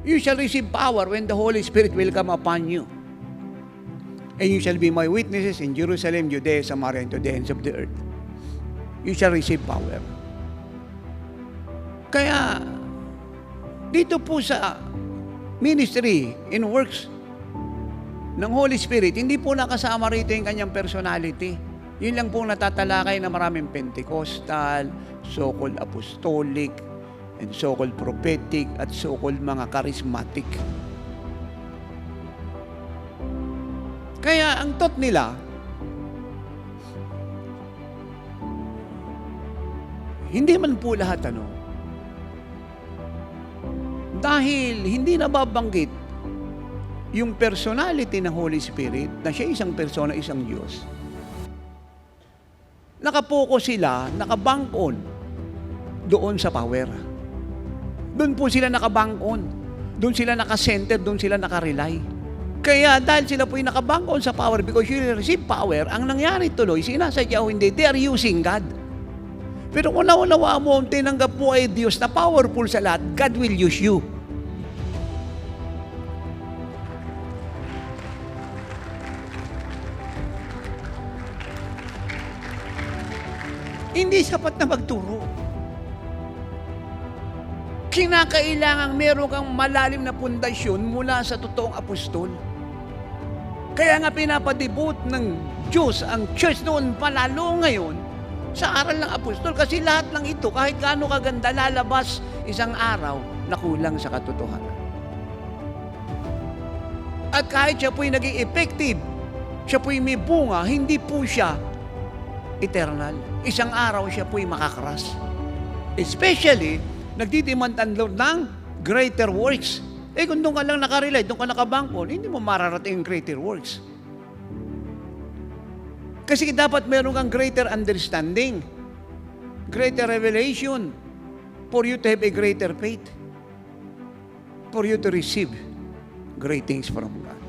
You shall receive power when the Holy Spirit will come upon you. And you shall be my witnesses in Jerusalem, Judea, Samaria, and to the ends of the earth. You shall receive power. Kaya, dito po sa ministry in works ng Holy Spirit, hindi po nakasama rito yung kanyang personality. Yun lang po natatalakay na maraming Pentecostal, so-called apostolic, and so-called prophetic, at so-called mga charismatic. Kaya ang thought nila, hindi man po lahat dahil hindi nababanggit yung personality ng Holy Spirit na siya isang persona, isang Diyos. Nakapokus sila, nakabangkon doon sa power. Doon po sila nakabangkon. Doon sila nakasenter, doon sila nakarely. Kaya dahil sila po yung nakabangkon sa power, because you receive power, ang nangyari tuloy, sinasadya o hindi, they are using God. Pero kung naunawa mo, tinanggap mo ay Diyos na powerful sa lahat, God will use you. Hindi sapat na magturo. Kinakailangang meron kang malalim na pundasyon mula sa totoong apostol. Kaya nga pinapadibut ng Diyos ang church noon palalo ngayon sa aral ng apostol. Kasi lahat ng ito, kahit gaano kaganda, lalabas isang araw na kulang sa katotohanan. At kahit siya po'y naging effective, siya po'y may bunga, hindi po siya eternal. Isang araw siya po'y makakaras. Especially, nagdidemand ang Lord ng greater works. Kung doon ka lang nakarelate, doon ka nakabangkon, hindi mo mararating ang greater works. Kasi dapat meron kang greater understanding, greater revelation, for you to have a greater faith, for you to receive great things from God.